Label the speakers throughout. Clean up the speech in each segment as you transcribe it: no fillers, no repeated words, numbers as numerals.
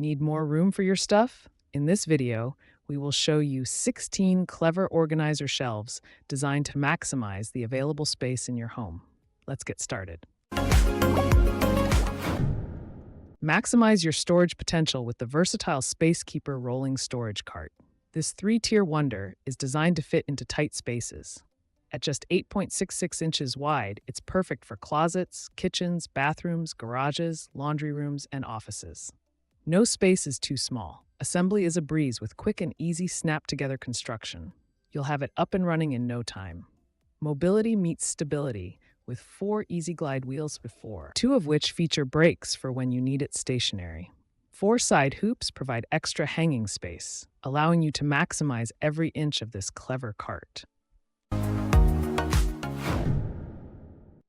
Speaker 1: Need more room for your stuff? In this video, we will show you 16 clever organizer shelves designed to maximize the available space in your home. Let's get started. Maximize your storage potential with the versatile SPACEKEEPER rolling storage cart. This 3-tier wonder is designed to fit into tight spaces. At just 8.66 inches wide, it's perfect for closets, kitchens, bathrooms, garages, laundry rooms, and offices. No space is too small. Assembly is a breeze with quick and easy snap-together construction. You'll have it up and running in no time. Mobility meets stability with 4 easy glide wheels before, 2 of which feature brakes for when you need it stationary. 4 side hoops provide extra hanging space, allowing you to maximize every inch of this clever cart.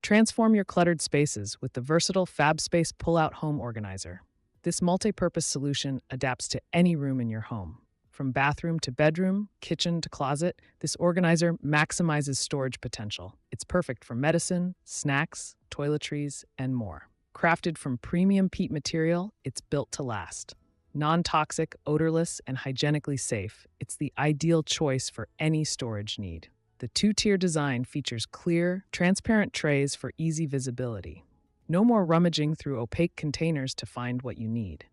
Speaker 1: Transform your cluttered spaces with the versatile Fabspace pull-out home organizer. This multi-purpose solution adapts to any room in your home. From bathroom to bedroom, kitchen to closet, this organizer maximizes storage potential. It's perfect for medicine, snacks, toiletries, and more. Crafted from premium peat material, it's built to last. Non-toxic, odorless, and hygienically safe, it's the ideal choice for any storage need. The 2-tier design features clear, transparent trays for easy visibility. No more rummaging through opaque containers to find what you need.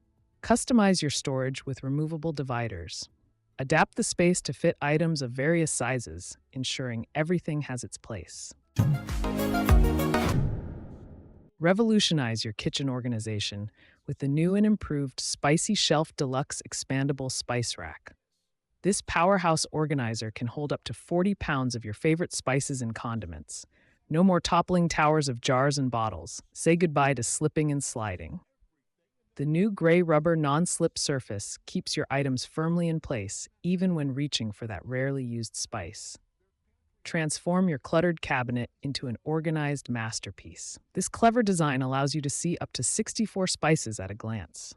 Speaker 1: Customize your storage with removable dividers. Adapt the space to fit items of various sizes, ensuring everything has its place. Revolutionize your kitchen organization with the new and improved Spicy Shelf Deluxe Expandable Spice Rack. This powerhouse organizer can hold up to 40 pounds of your favorite spices and condiments. No more toppling towers of jars and bottles. Say goodbye to slipping and sliding. The new gray rubber non-slip surface keeps your items firmly in place, even when reaching for that rarely used spice. Transform your cluttered cabinet into an organized masterpiece. This clever design allows you to see up to 64 spices at a glance.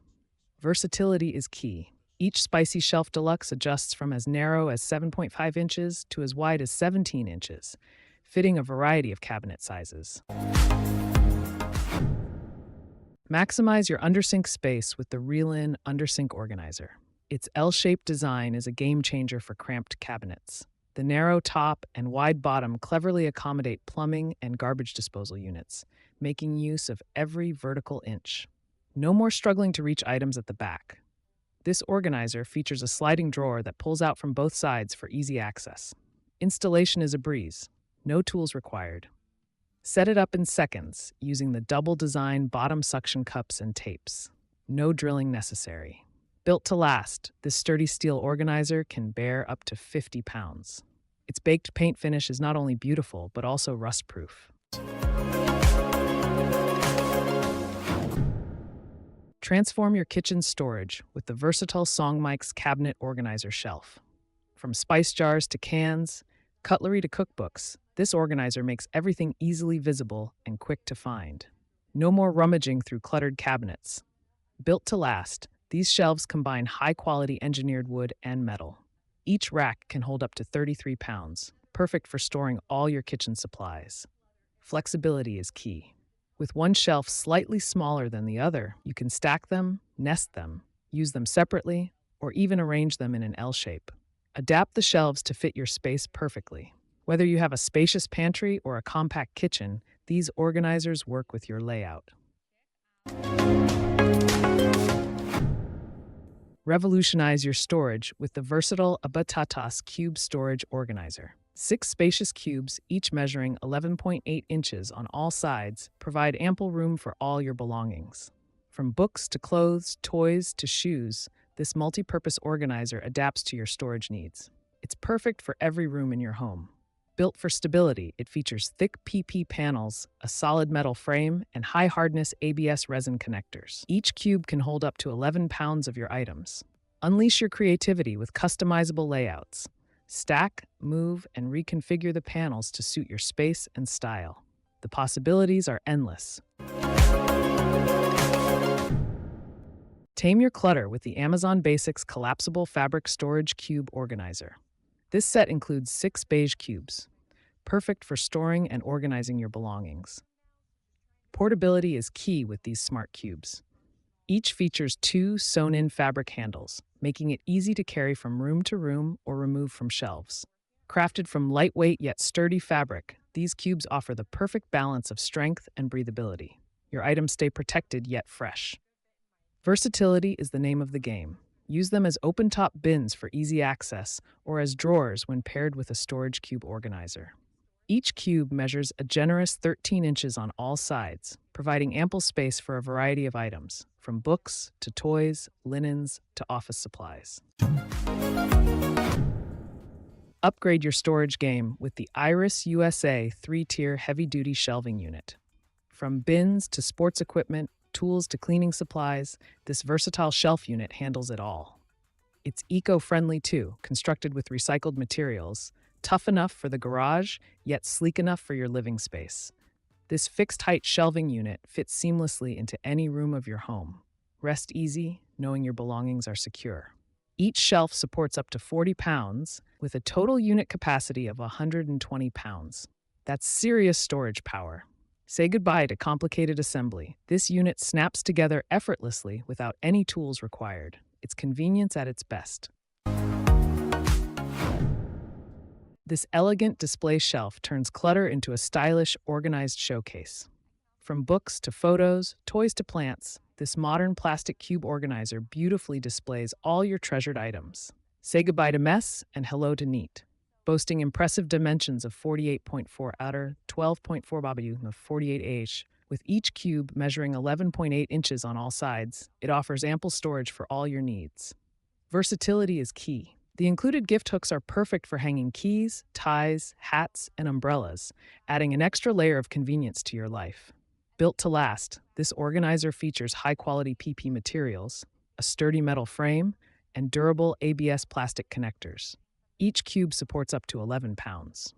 Speaker 1: Versatility is key. Each Spicy Shelf Deluxe adjusts from as narrow as 7.5 inches to as wide as 17 inches, fitting a variety of cabinet sizes. Maximize your undersink space with the REALINN Undersink Organizer. Its L-shaped design is a game-changer for cramped cabinets. The narrow top and wide bottom cleverly accommodate plumbing and garbage disposal units, making use of every vertical inch. No more struggling to reach items at the back. This organizer features a sliding drawer that pulls out from both sides for easy access. Installation is a breeze. No tools required. Set it up in seconds using the double design bottom suction cups and tapes. No drilling necessary. Built to last, this sturdy steel organizer can bear up to 50 pounds. Its baked paint finish is not only beautiful, but also rust-proof. Transform your kitchen storage with the versatile SONGMICS cabinet organizer shelf. From spice jars to cans, cutlery to cookbooks, this organizer makes everything easily visible and quick to find. No more rummaging through cluttered cabinets. Built to last, these shelves combine high-quality engineered wood and metal. Each rack can hold up to 33 pounds, perfect for storing all your kitchen supplies. Flexibility is key. With one shelf slightly smaller than the other, you can stack them, nest them, use them separately, or even arrange them in an L shape. Adapt the shelves to fit your space perfectly. Whether you have a spacious pantry or a compact kitchen, these organizers work with your layout. Revolutionize your storage with the versatile AWTATOS Cube Storage Organizer. 6 spacious cubes, each measuring 11.8 inches on all sides, provide ample room for all your belongings. From books to clothes, toys to shoes, this multi-purpose organizer adapts to your storage needs. It's perfect for every room in your home. Built for stability, it features thick PP panels, a solid metal frame, and high-hardness ABS resin connectors. Each cube can hold up to 11 pounds of your items. Unleash your creativity with customizable layouts. Stack, move, and reconfigure the panels to suit your space and style. The possibilities are endless. Tame your clutter with the Amazon Basics Collapsible Fabric Storage Cube Organizer. This set includes 6 beige cubes, perfect for storing and organizing your belongings. Portability is key with these smart cubes. Each features two sewn-in fabric handles, making it easy to carry from room to room or remove from shelves. Crafted from lightweight yet sturdy fabric, these cubes offer the perfect balance of strength and breathability. Your items stay protected yet fresh. Versatility is the name of the game. Use them as open-top bins for easy access or as drawers when paired with a storage cube organizer. Each cube measures a generous 13 inches on all sides, providing ample space for a variety of items, from books to toys, linens to office supplies. Upgrade your storage game with the Iris USA 3-tier heavy-duty shelving unit. From bins to sports equipment, tools to cleaning supplies, this versatile shelf unit handles it all. It's eco-friendly too, constructed with recycled materials, tough enough for the garage, yet sleek enough for your living space. This fixed-height shelving unit fits seamlessly into any room of your home. Rest easy, knowing your belongings are secure. Each shelf supports up to 40 pounds, with a total unit capacity of 120 pounds. That's serious storage power. Say goodbye to complicated assembly. This unit snaps together effortlessly without any tools required. It's convenience at its best. This elegant display shelf turns clutter into a stylish, organized showcase. From books to photos, toys to plants, this modern plastic cube organizer beautifully displays all your treasured items. Say goodbye to mess and hello to neat. Boasting impressive dimensions of 48.4 outer, 12.4 babu, and 48 with each cube measuring 11.8 inches on all sides, it offers ample storage for all your needs. Versatility is key. The included gift hooks are perfect for hanging keys, ties, hats, and umbrellas, adding an extra layer of convenience to your life. Built to last, this organizer features high-quality PP materials, a sturdy metal frame, and durable ABS plastic connectors. Each cube supports up to 11 pounds.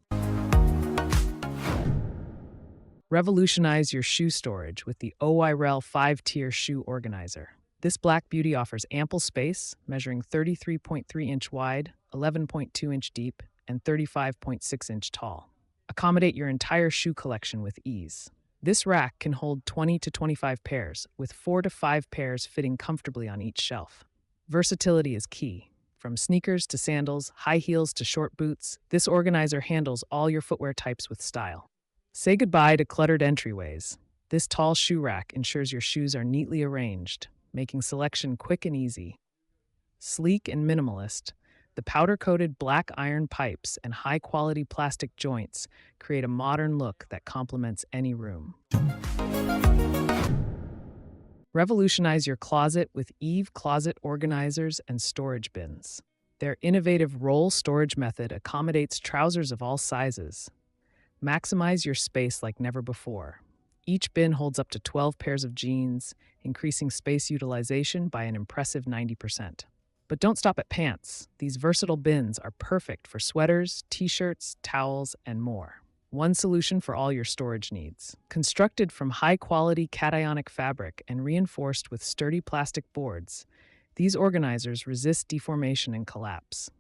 Speaker 1: Revolutionize your shoe storage with the OYREL 5-tier shoe organizer. This black beauty offers ample space, measuring 33.3 inch wide, 11.2 inch deep, and 35.6 inch tall. Accommodate your entire shoe collection with ease. This rack can hold 20 to 25 pairs, with 4 to 5 pairs fitting comfortably on each shelf. Versatility is key. From sneakers to sandals, high heels to short boots, this organizer handles all your footwear types with style. Say goodbye to cluttered entryways. This tall shoe rack ensures your shoes are neatly arranged, making selection quick and easy. Sleek and minimalist, the powder-coated black iron pipes and high-quality plastic joints create a modern look that complements any room. Revolutionize your closet with EASEVE closet organizers and storage bins. Their innovative roll storage method accommodates trousers of all sizes. Maximize your space like never before. Each bin holds up to 12 pairs of jeans, increasing space utilization by an impressive 90%. But don't stop at pants. These versatile bins are perfect for sweaters, t-shirts, towels, and more. One solution for all your storage needs. Constructed from high-quality cationic fabric and reinforced with sturdy plastic boards, these organizers resist deformation and collapse.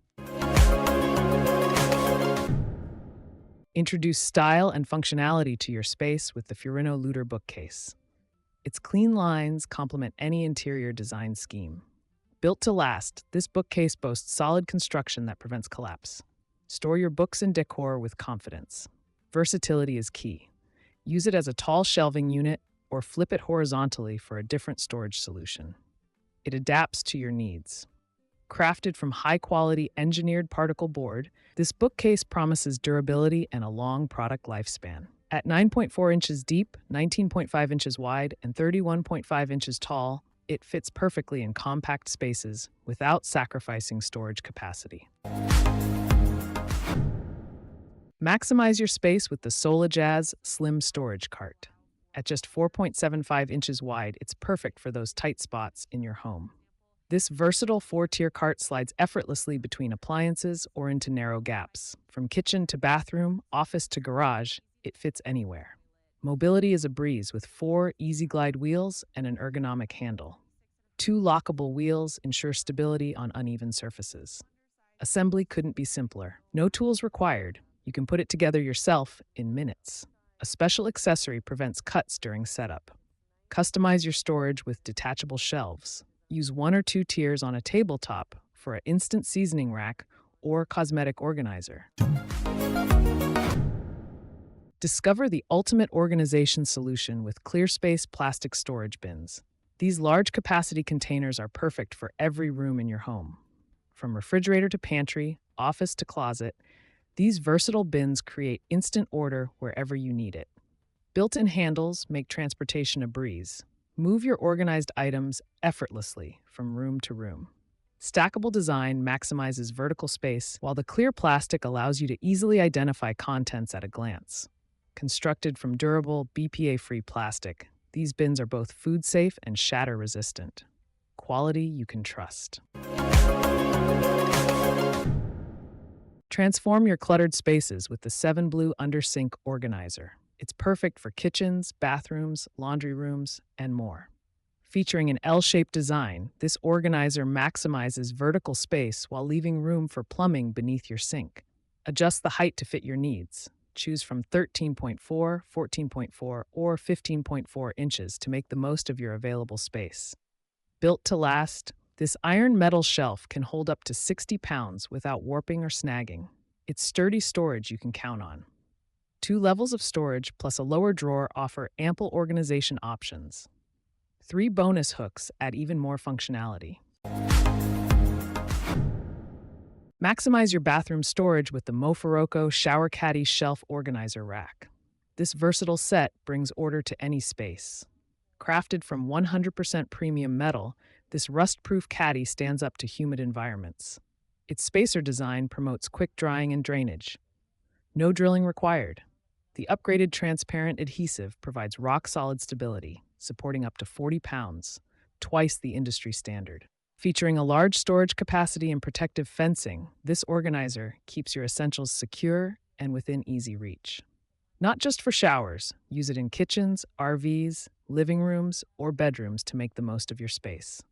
Speaker 1: Introduce style and functionality to your space with the Furinno Luder bookcase. Its clean lines complement any interior design scheme. Built to last, this bookcase boasts solid construction that prevents collapse. Store your books and decor with confidence. Versatility is key. Use it as a tall shelving unit or flip it horizontally for a different storage solution. It adapts to your needs. Crafted from high-quality engineered particle board, this bookcase promises durability and a long product lifespan. At 9.4 inches deep, 19.5 inches wide, and 31.5 inches tall, it fits perfectly in compact spaces without sacrificing storage capacity. Maximize your space with the SOLEJAZZ Slim Storage Cart. At just 4.75 inches wide, it's perfect for those tight spots in your home. This versatile 4-tier cart slides effortlessly between appliances or into narrow gaps. From kitchen to bathroom, office to garage, it fits anywhere. Mobility is a breeze with 4 easy glide wheels and an ergonomic handle. 2 lockable wheels ensure stability on uneven surfaces. Assembly couldn't be simpler. No tools required. You can put it together yourself in minutes. A special accessory prevents cuts during setup. Customize your storage with detachable shelves. Use 1 or 2 tiers on a tabletop for an instant seasoning rack or cosmetic organizer. Discover the ultimate organization solution with ClearSpace plastic storage bins. These large capacity containers are perfect for every room in your home. From refrigerator to pantry, office to closet, these versatile bins create instant order wherever you need it. Built-in handles make transportation a breeze. Move your organized items effortlessly from room to room. Stackable design maximizes vertical space, while the clear plastic allows you to easily identify contents at a glance. Constructed from durable, BPA-free plastic, these bins are both food-safe and shatter-resistant. Quality you can trust. Transform your cluttered spaces with the Sevenblue Under-Sink Organizer. It's perfect for kitchens, bathrooms, laundry rooms, and more. Featuring an L-shaped design, this organizer maximizes vertical space while leaving room for plumbing beneath your sink. Adjust the height to fit your needs. Choose from 13.4, 14.4, or 15.4 inches to make the most of your available space. Built to last, this iron metal shelf can hold up to 60 pounds without warping or snagging. It's sturdy storage you can count on. 2 levels of storage plus a lower drawer offer ample organization options. 3 bonus hooks add even more functionality. Maximize your bathroom storage with the Moforoco Shower Caddy Shelf Organizer Rack. This versatile set brings order to any space. Crafted from 100% premium metal, this rust-proof caddy stands up to humid environments. Its spacer design promotes quick drying and drainage. No drilling required. The upgraded transparent adhesive provides rock-solid stability, supporting up to 40 pounds, twice the industry standard. Featuring a large storage capacity and protective fencing, this organizer keeps your essentials secure and within easy reach. Not just for showers, use it in kitchens, RVs, living rooms, or bedrooms to make the most of your space.